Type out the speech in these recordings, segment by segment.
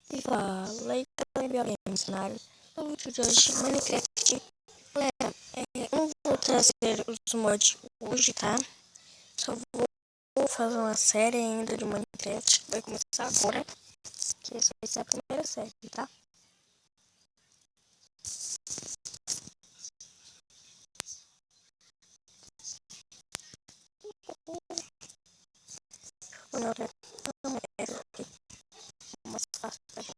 E fala aí, Games na área. No vídeo de hoje, Minecraft. Galera, eu não vou trazer os mods hoje, tá? Só vou fazer uma série ainda de Minecraft. Vai começar agora, que essa vai ser a primeira série, tá? O meu não é essa aqui, mais fácil pra jogar.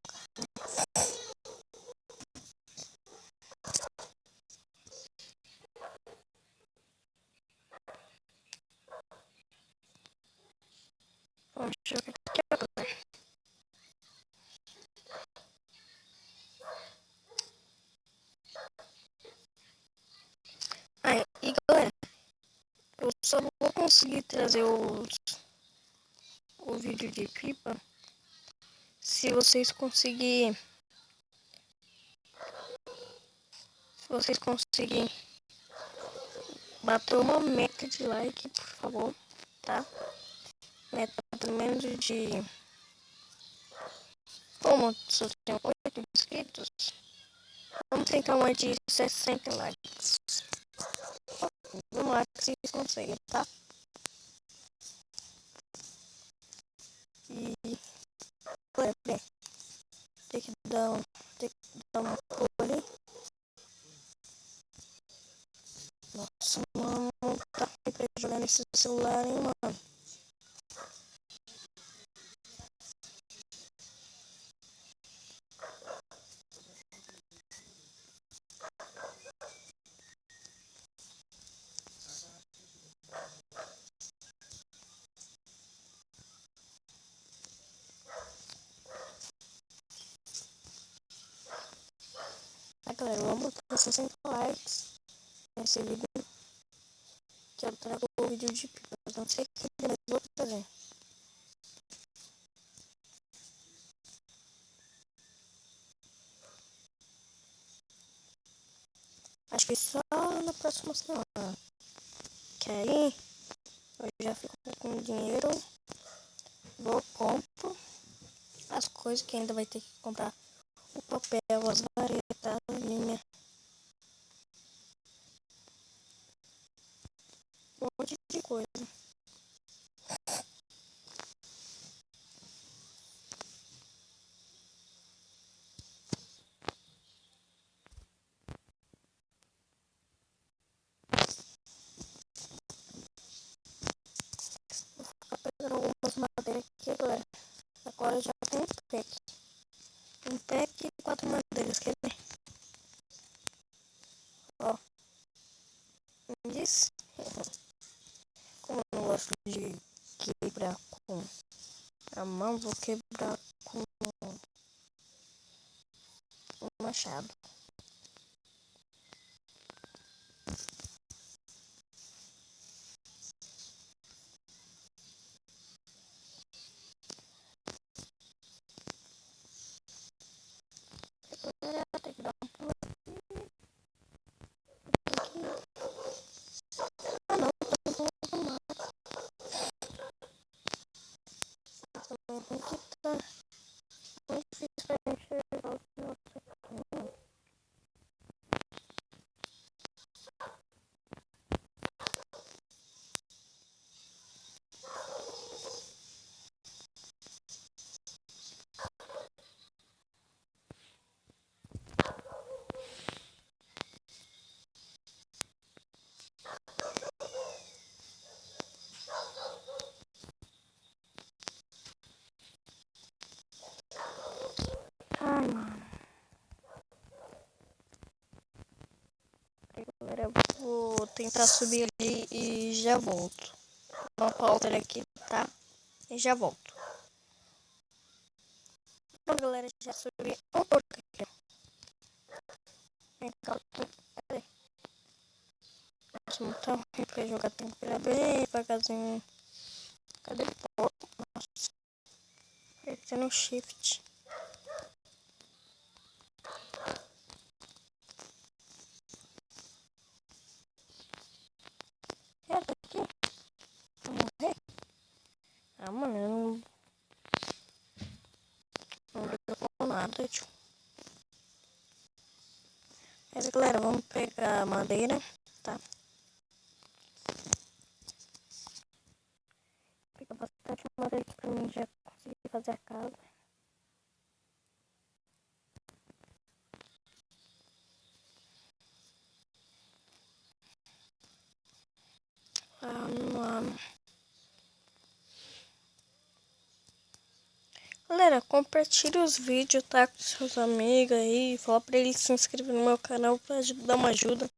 Vamos jogar aqui agora. Aí, e galera, eu só vou conseguir trazer o vídeo de pipa se vocês conseguirem. Se vocês conseguirem bater uma meta de like, por favor, tá? Meta pelo menos de... Como só tem 8 inscritos, vamos tentar uma de 60 likes. Vamos lá que vocês conseguem, tá? E... Peraí. Tem que dar uma cor ali. Nossa, mano, tá pra jogar nesse celular, hein, mano? Tá, galera, vamos botar 60 likes nesse vídeo. Que eu trago o vídeo de pipa. Não sei o que, mas vou fazer. Acho que só na próxima semana. Que aí eu já fico com dinheiro. Vou compro as coisas que ainda vai ter que comprar. O papel, as varetas, a linha. Um monte de coisa. Vou pegar algumas madeiras aqui, galera. Agora já tem um pack. Um pack e 4 madeiras, quer ver? Ó. Disse. Como eu não gosto de quebrar com a mão, vou quebrar com um machado. Tem que dar um pulo aqui. Ah não, tô pulando também tem que estar muito difícil pra enxergar o que eu tô aqui. Ai, mano. Galera, eu vou tentar subir ali e já volto. Dá uma pausa aqui, tá? E já volto. Bom, galera, já subi um pouco aqui. Vem cá, cadê? Nossa, muito ruim pra jogar, tem que virar bem devagarzinho. Cadê o porco? Nossa, apertando o shift. É, tá aqui. Vou morrer? Ah, mano, eu não nada, tio. Mas galera, vamos pegar a madeira, tá? Pegar bastante madeira aqui pra mim já conseguir fazer a casa. Galera, compartilhe os vídeos, tá? Com seus amigos aí. Fala pra eles se inscrever no meu canal pra dar uma ajuda.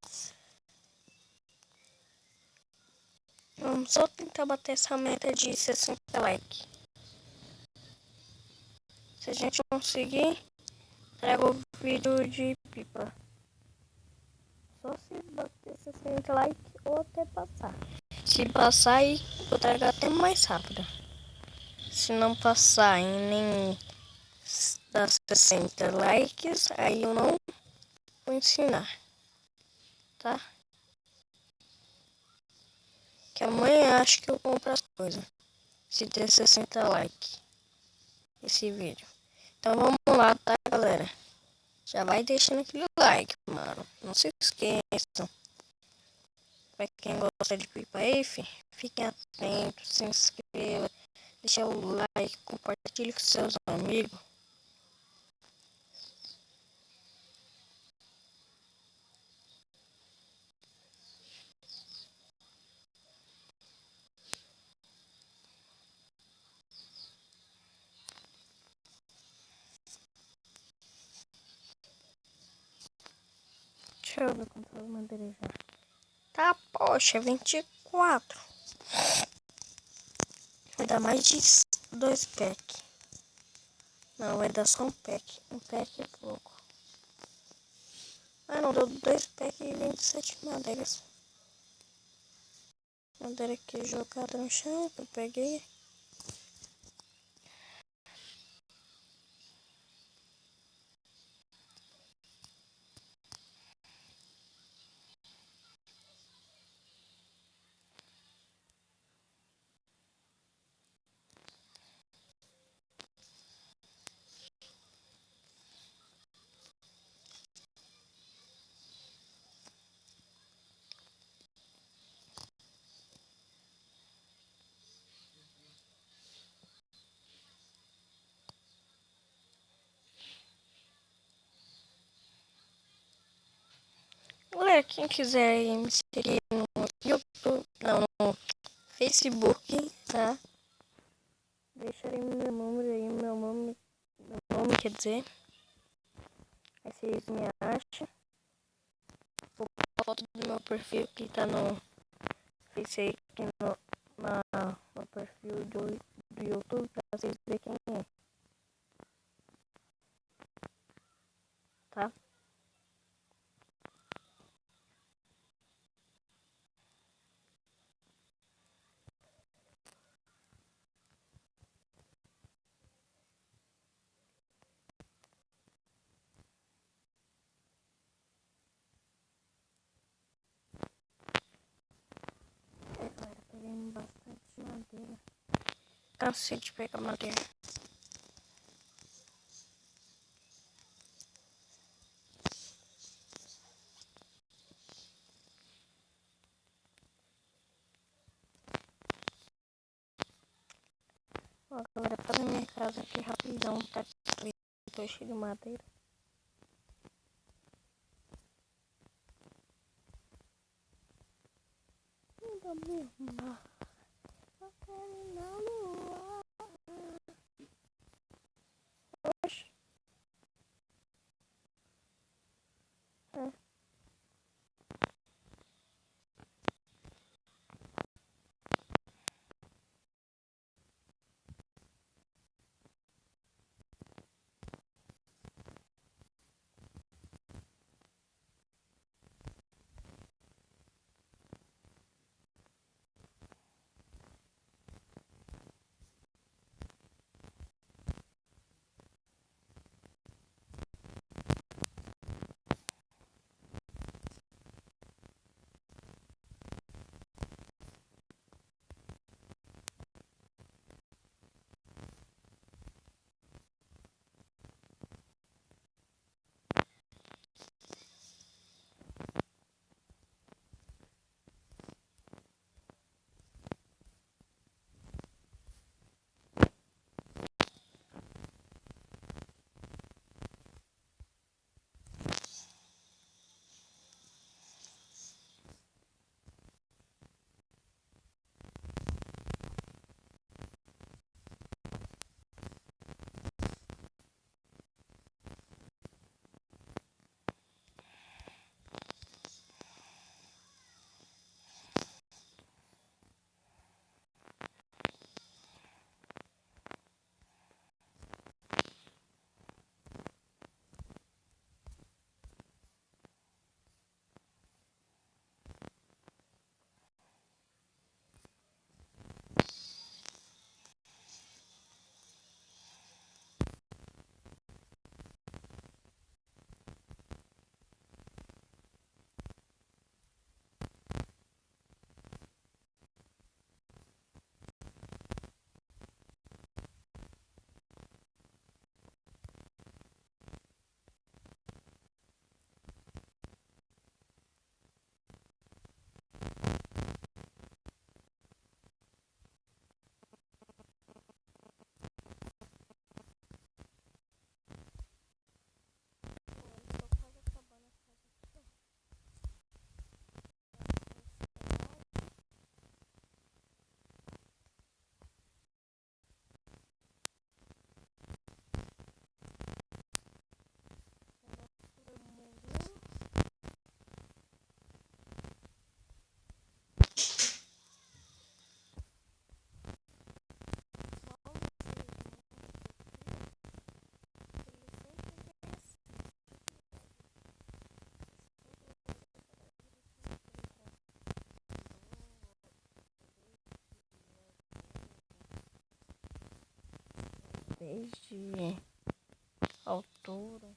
Vamos só tentar bater essa meta de 60 likes. Se a gente conseguir, trago o vídeo de pipa. Só se bater 60 likes ou até passar. Se passar, aí eu trago até mais rápido. Se não passar em nem das 60 likes, aí eu não vou ensinar, tá? Que amanhã acho que eu compro as coisas. Se der 60 likes esse vídeo. Então vamos lá, tá, galera? Já vai deixando aquele like, mano. Não se esqueçam. Pra quem gosta de pipa aí, fiquem atentos, se inscreva, deixa o like, compartilhe com seus amigos. Deixa eu ver quantas madeiras já. Tá, poxa, 24. Vai dar mais de 2 packs. Não, vai dar só um pack. Um pack é pouco. Ah, não, deu 2 packs e 27 madeiras. Madeira aqui jogada no chão, que eu peguei. Galera, quem quiser me seguir no YouTube, não, no Facebook, tá? Deixarei meu número aí, meu nome quer dizer. Aí vocês me acham. Vou colocar a foto do meu perfil que tá no Facebook, no perfil do YouTube, pra vocês verem quem é, tá? Galera, peguei bastante madeira. Cansei de pegar madeira. Ó, galera, fazer minha casa aqui rapidão, tá? Tô cheio de madeira. Ainda mesmo. Na lua. Oxe. É. de altura.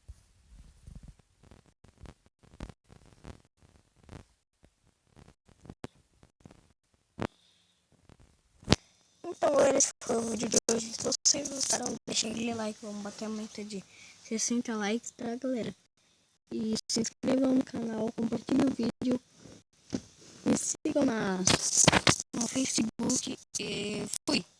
Então, galera, esse foi o vídeo de hoje. Se vocês gostaram, deixem aquele like. Vamos bater a meta de 60 likes, tá, galera? E se inscrevam no canal, compartilhem o vídeo. Me sigam no Facebook e fui!